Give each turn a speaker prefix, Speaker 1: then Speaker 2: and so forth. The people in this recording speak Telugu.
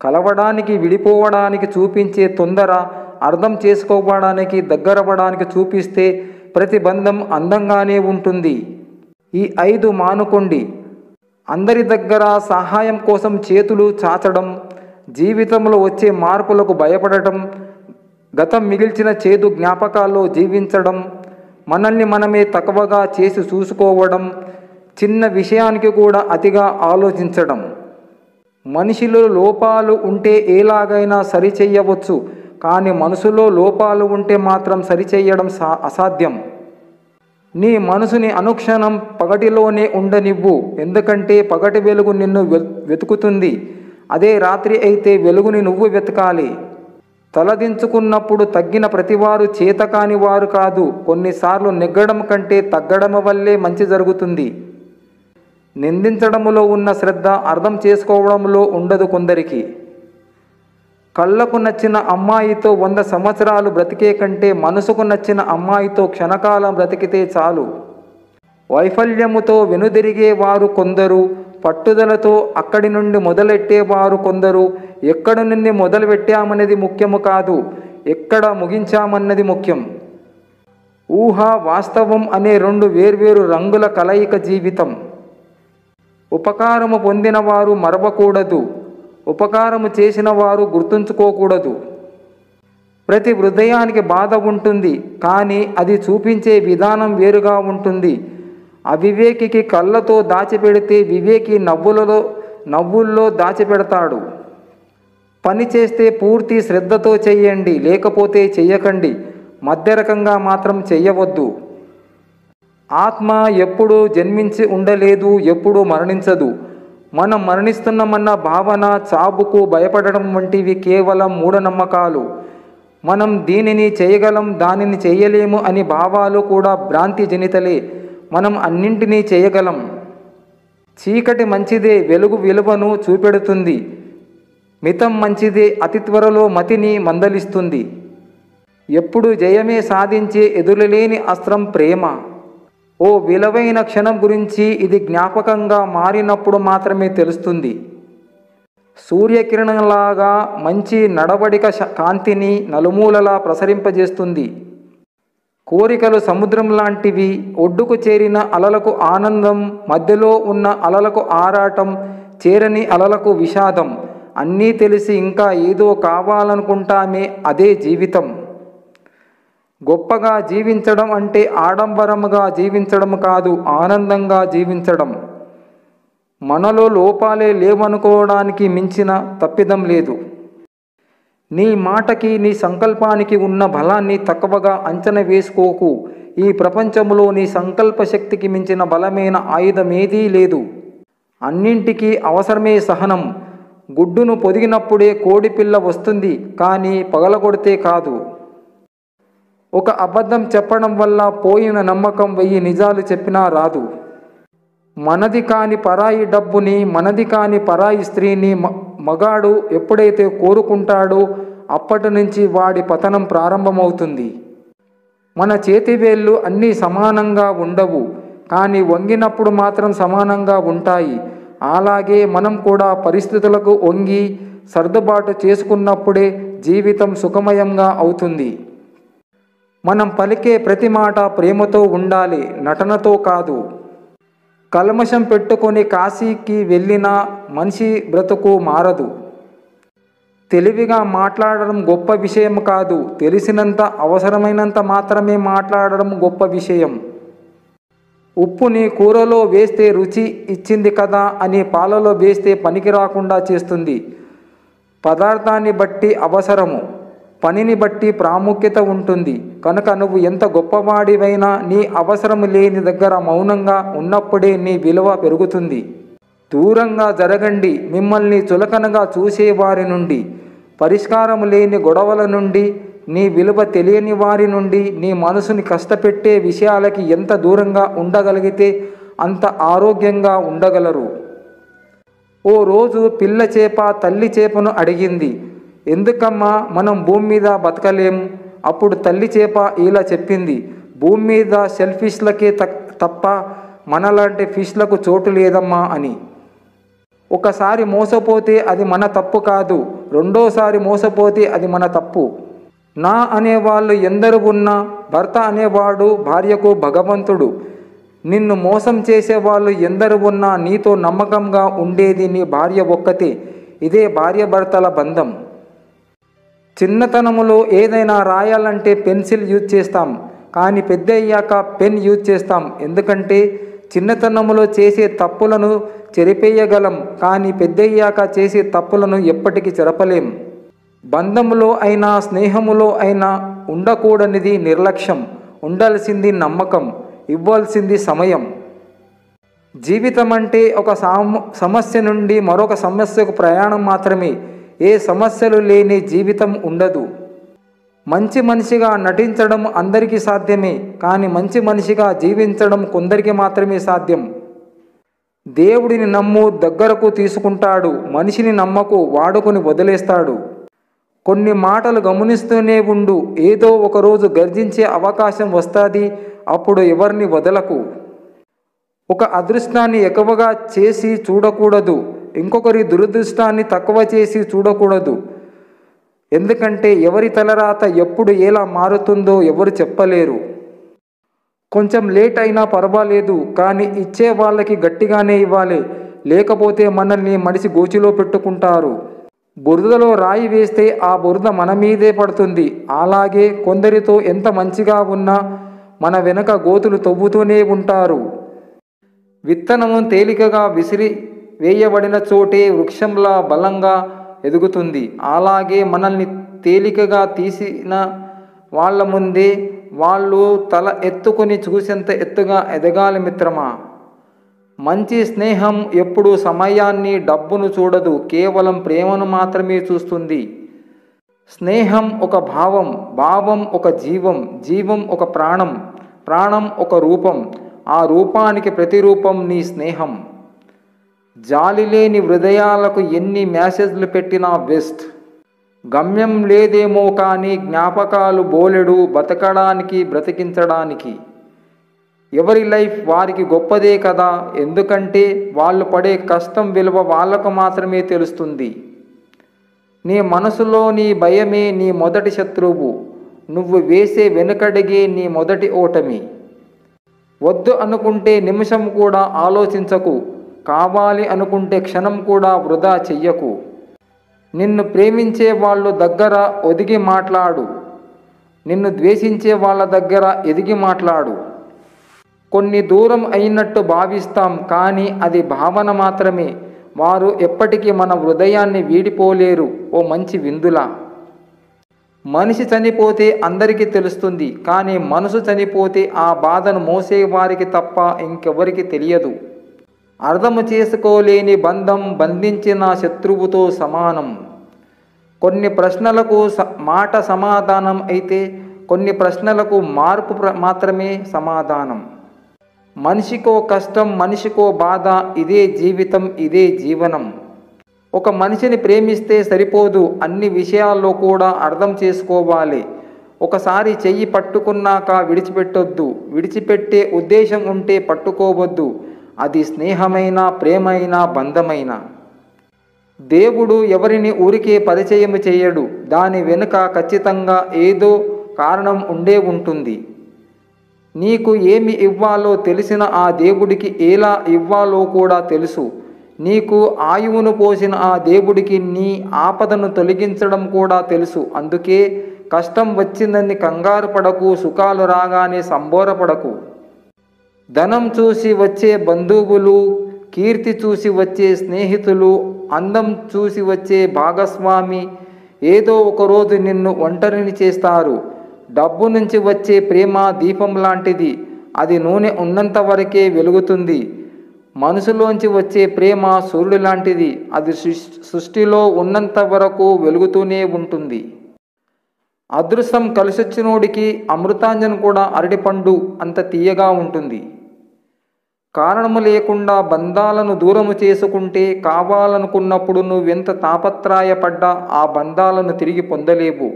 Speaker 1: కలవడానికి విడిపోవడానికి చూపించే తొందర, అర్థం చేసుకోవడానికి దగ్గరవ్వడానికి చూపిస్తే ప్రతి బంధం అందంగానే ఉంటుంది. ఈ 5 మానుకోండి. అందరి దగ్గర సహాయం కోసం చేతులు చాచడం, జీవితంలో వచ్చే మార్పులకు భయపడటం, గతం మిగిల్చిన చేదు జ్ఞాపకాల్లో జీవించడం, మనల్ని మనమే తక్కువగా చేసి చూసుకోవడం, చిన్న విషయానికి కూడా అతిగా ఆలోచించడం. మనిషిలో లోపాలు ఉంటే ఎలాగైనా సరిచెయ్యవచ్చు, కానీ మనసులో లోపాలు ఉంటే మాత్రం సరిచెయ్యడం అసాధ్యం. నీ మనసుని అనుక్షణం పగటిలోనే ఉండనివ్వు. ఎందుకంటే పగటి వెలుగు నిన్ను వెతుకుతుంది. అదే రాత్రి అయితే వెలుగుని నువ్వు వెతకాలి. తలదించుకున్నప్పుడు తగ్గిన ప్రతివారు చేతకాని వారు కాదు. కొన్నిసార్లు నెగ్గడం కంటే తగ్గడం వల్లే మంచి జరుగుతుంది. నిందించడంలో ఉన్న శ్రద్ధ అర్థం చేసుకోవడంలో ఉండదు కొందరికి. కళ్ళకు నచ్చిన అమ్మాయితో 100 సంవత్సరాలు బ్రతికే కంటే మనసుకు నచ్చిన అమ్మాయితో క్షణకాలం బ్రతికితే చాలు. వైఫల్యముతో వెనుదిరిగేవారు కొందరు, పట్టుదలతో అక్కడి నుండి మొదలెట్టేవారు కొందరు. ఎక్కడి నుండి మొదలుపెట్టామన్నది ముఖ్యము కాదు, ఎక్కడ ముగించామన్నది ముఖ్యం. ఊహ, వాస్తవం అనే 2 వేర్వేరు రంగుల కలయిక జీవితం. ఉపకారము పొందిన వారు మరవకూడదు, ఉపకారము చేసిన వారు గుర్తుంచుకోకూడదు. ప్రతి హృదయానికి బాధ ఉంటుంది, కానీ అది చూపించే విధానం వేరుగా ఉంటుంది. అవివేకికి కళ్ళతో దాచిపెడితే వివేకి నవ్వుల్లో దాచిపెడతాడు. పని చేస్తే పూర్తి శ్రద్ధతో చెయ్యండి, లేకపోతే చెయ్యకండి. మధ్యరకంగా మాత్రం చెయ్యవద్దు. ఆత్మ ఎప్పుడూ జన్మించి ఉండలేదు, ఎప్పుడూ మరణించదు. మనం మరణిస్తున్నామన్న భావన, చావుకు భయపడడం వంటివి కేవలం మూఢనమ్మకాలు. మనం దీనిని చేయగలం, దానిని చేయలేము అని భావాలు కూడా భ్రాంతి జనితలే. మనం అన్నింటినీ చేయగలం. చీకటి మంచిదే, వెలుగు విలువను చూపెడుతుంది. మితం మంచిదే, అతి త్వరలో మతిని మందలిస్తుంది. ఎప్పుడు జయమే సాధించే ఎదురులేని అస్త్రం ప్రేమ. ఓ విలువైన క్షణం గురించి ఇది జ్ఞాపకంగా మారినప్పుడు మాత్రమే తెలుస్తుంది. సూర్యకిరణంలాగా మంచి నడవడిక కాంతిని నలుమూలలా ప్రసరింపజేస్తుంది. కోరికలు సముద్రం లాంటివి. ఒడ్డుకు చేరిన అలలకు ఆనందం, మధ్యలో ఉన్న అలలకు ఆరాటం, చేరని అలలకు విషాదం. అన్నీ తెలిసి ఇంకా ఏదో కావాలనుకుంటామే, అదే జీవితం. గొప్పగా జీవించడం అంటే ఆడంబరముగా జీవించడం కాదు, ఆనందంగా జీవించడం. మనలో లోపాలే లేవనుకోవడానికి మించిన తప్పిదం లేదు. నీ మాటకి, నీ సంకల్పానికి ఉన్న బలాన్ని తక్కువగా అంచనా వేసుకోకు. ఈ ప్రపంచంలో నీ సంకల్ప శక్తికి మించిన బలమైన ఆయుధమేదీ లేదు. అన్నింటికీ అవసరమే సహనం. గుడ్డును పొదిగినప్పుడే కోడిపిల్ల వస్తుంది, కానీ పగలగొడితే కాదు. ఒక అబద్ధం చెప్పడం వల్ల పోయిన నమ్మకం 1000 నిజాలు చెప్పినా రాదు. మనది కాని పరాయి డబ్బుని, మనది కాని పరాయి స్త్రీని మగాడు ఎప్పుడైతే కోరుకుంటాడో అప్పటి నుంచి వాడి పతనం ప్రారంభమవుతుంది. మన చేతివేళ్ళు అన్నీ సమానంగా ఉండవు, కానీ వంగినప్పుడు మాత్రం సమానంగా ఉంటాయి. అలాగే మనం కూడా పరిస్థితులకు వంగి సర్దుబాటు చేసుకున్నప్పుడే జీవితం సుఖమయంగా అవుతుంది. మనం పలికే ప్రతి మాట ప్రేమతో ఉండాలి, నటనతో కాదు. కల్మషం పెట్టుకొని కాశీకి వెళ్ళిన మనిషి బ్రతుకు మారదు. తెలివిగా మాట్లాడడం గొప్ప విషయం కాదు, తెలిసినంత అవసరమైనంత మాత్రమే మాట్లాడడం గొప్ప విషయం. ఉప్పుని కూరలో వేస్తే రుచి ఇచ్చింది కదా అని పాలలో వేస్తే పనికి రాకుండా చేస్తుంది. పదార్థాన్ని బట్టి అవసరము, పనిని బట్టి ప్రాముఖ్యత ఉంటుంది. కనుక నువ్వు ఎంత గొప్పవాడివైనా నీ అవసరం లేని దగ్గర మౌనంగా ఉన్నప్పుడే నీ విలువ పెరుగుతుంది. దూరంగా జరగండి మిమ్మల్ని చులకనగా చూసేవారి నుండి, పరిష్కారం లేని గొడవల నుండి, నీ విలువ తెలియని వారి నుండి. నీ మనసుని కష్టపెట్టే విషయాలకి ఎంత దూరంగా ఉండగలిగితే అంత ఆరోగ్యంగా ఉండగలరు. ఓ రోజు పిల్ల చేప తల్లి చేపను అడిగింది, ఎందుకమ్మా మనం భూమి మీద బతకలేం? అప్పుడు తల్లి చేప ఇలా చెప్పింది, భూమి మీద షెల్ ఫిష్లకే తప్ప మనలాంటి ఫిష్లకు చోటు లేదమ్మా అని. ఓ ఒకసారి మోసపోతే అది మన తప్పు కాదు, రెండోసారి మోసపోతే అది మన తప్పు. నా అనేవాళ్ళు ఎందరు ఉన్నా భర్త అనేవాడు భార్యకు భగవంతుడు. నిన్ను మోసం చేసేవాళ్ళు ఎందరు ఉన్నా నీతో నమ్మకంగా ఉండేది నీ భార్య ఒక్కతే. ఇదే భార్యాభర్తల బంధం. చిన్నతనములో ఏదైనా రాయాలంటే పెన్సిల్ యూజ్ చేస్తాం, కానీ పెద్ద అయ్యాక పెన్ యూజ్ చేస్తాం. ఎందుకంటే చిన్నతనములో చేసే తప్పులను చెరిపేయగలం, కానీ పెద్దయ్యాక చేసే తప్పులను ఎప్పటికీ చెరపలేం. బంధములో అయినా స్నేహములో అయినా ఉండకూడనిది నిర్లక్ష్యం, ఉండాల్సింది నమ్మకం, ఇవ్వాల్సింది సమయం. జీవితం అంటే ఒక సమస్య నుండి మరొక సమస్యకు ప్రయాణం మాత్రమే. ఏ సమస్యలు లేని జీవితం ఉండదు. మంచి మనిషిగా నటించడం అందరికీ సాధ్యమే, కానీ మంచి మనిషిగా జీవించడం కొందరికి మాత్రమే సాధ్యం. దేవుడిని నమ్ము, దగ్గరకు తీసుకుంటాడు. మనిషిని నమ్మకు, వాడుకొని వదిలేస్తాడు. కొన్ని మాటలు గమనిస్తూనే ఉండు, ఏదో ఒకరోజు గర్జించే అవకాశం వస్తుంది. అప్పుడు ఎవరిని వదలకు. ఒక అదృష్టాన్ని ఎక్కువగా చేసి చూడకూడదు, ఇంకొకరి దురదృష్టాన్ని తక్కువ చేసి చూడకూడదు. ఎందుకంటే ఎవరి తలరాత ఎప్పుడు ఎలా మారుతుందో ఎవరు చెప్పలేరు. కొంచెం లేట్ అయినా పర్వాలేదు, కానీ ఇచ్చే వాళ్ళకి గట్టిగానే ఇవ్వాలి, లేకపోతే మనల్ని మడిసి గోచిలో పెట్టుకుంటారు. బురదలో రాయి వేస్తే ఆ బురద మన మీదే పడుతుంది. అలాగే కొందరితో ఎంత మంచిగా ఉన్నా మన వెనక గోతులు తవ్వుతూనే ఉంటారు. విత్తనము తేలికగా విసిరి వేయబడిన చోటే వృక్షంలా బలంగా ఎదుగుతుంది. అలాగే మనల్ని తేలికగా తీసిన వాళ్ళ ముందే వాళ్ళు తల ఎత్తుకొని చూసేంత ఎత్తుగా ఎదగాలి మిత్రమా. మంచి స్నేహం ఎప్పుడు సమయాన్ని, డబ్బును చూడదు, కేవలం ప్రేమను మాత్రమే చూస్తుంది. స్నేహం ఒక భావం, భావం ఒక జీవం, జీవం ఒక ప్రాణం, ప్రాణం ఒక రూపం, ఆ రూపానికి ప్రతిరూపం నీ స్నేహం. జాలి లేని హృదయాలకు ఎన్ని మెసేజ్లు పెట్టినా వేస్ట్. గమ్యం లేదేమో కానీ జ్ఞాపకాలు బోలెడు, బతకడానికి బ్రతికించడానికి. ఎవరి లైఫ్ వారికి గొప్పదే కదా, ఎందుకంటే వాళ్ళు పడే కష్టం విలువ వాళ్ళకు మాత్రమే తెలుస్తుంది. నీ మనసులో నీ భయమే నీ మొదటి శత్రువు, నువ్వు వేసే వెనుకడిగే నీ మొదటి ఓటమి. వద్దు అనుకుంటే నిమిషం కూడా ఆలోచించకు, కావాలి అనుకుంటే క్షణం కూడా వృధా చెయ్యకు. నిన్ను ప్రేమించే వాళ్ళు దగ్గర ఒదిగి మాట్లాడు, నిన్ను ద్వేషించే వాళ్ళ దగ్గర ఎదిగి మాట్లాడు. కొన్ని దూరం అయినట్టు భావిస్తాం, కానీ అది భావన మాత్రమే. వారు ఎప్పటికీ మన హృదయాన్ని వీడిపోలేరు. ఓ మంచి విందులా. మనిషి చనిపోతే అందరికీ తెలుస్తుంది, కానీ మనసు చనిపోతే ఆ బాధను మోసేవారికి తప్ప ఇంకెవరికి తెలియదు. అర్థము చేసుకోలేని బంధం బంధించిన శత్రువుతో సమానం. కొన్ని ప్రశ్నలకు మాట సమాధానం అయితే, కొన్ని ప్రశ్నలకు మార్పు మాత్రమే సమాధానం. మనిషికో కష్టం, మనిషికో బాధ, ఇదే జీవితం, ఇదే జీవనం. ఒక మనిషిని ప్రేమిస్తే సరిపోదు, అన్ని విషయాల్లో కూడా అర్థం చేసుకోవాలి. ఒకసారి చెయ్యి పట్టుకున్నాక విడిచిపెట్టొద్దు, విడిచిపెట్టే ఉద్దేశం ఉంటే పట్టుకోవద్దు. అది స్నేహమైనా, ప్రేమైనా, బంధమైనా. దేవుడు ఎవరిని ఊరికే పరిచయం చేయడు, దాని వెనుక ఖచ్చితంగా ఏదో కారణం ఉండే ఉంటుంది. నీకు ఏమి ఇవ్వాలో తెలిసిన ఆ దేవుడికి ఎలా ఇవ్వాలో కూడా తెలుసు. నీకు ఆయువును పోసిన ఆ దేవుడికి నీ ఆపదను తొలగించడం కూడా తెలుసు. అందుకే కష్టం వచ్చిందని కంగారు పడకు, సుఖాలు రాగానే సంబోరపడకు. ధనం చూసి వచ్చే బంధువులు, కీర్తి చూసి వచ్చే స్నేహితులు, అందం చూసి వచ్చే భాగస్వామి ఏదో ఒకరోజు నిన్ను ఒంటరిని చేస్తారు. డబ్బు నుంచి వచ్చే ప్రేమ దీపం లాంటిది, అది నూనె ఉన్నంత వరకే వెలుగుతుంది. మనసులోంచి వచ్చే ప్రేమ సూర్యుడు లాంటిది, అది సృష్టిలో ఉన్నంత వరకు వెలుగుతూనే ఉంటుంది. అదృష్టం కలిసొచ్చినోడికి అమృతాంజన్ కూడా అరటిపండు అంత తీయగా ఉంటుంది. కారణము లేకుండా బంధాలను దూరము చేసుకుంటే, కావాలనుకున్నప్పుడు నువ్వెంత తాపత్రయపడ్డా ఆ బంధాలను తిరిగి పొందలేవు.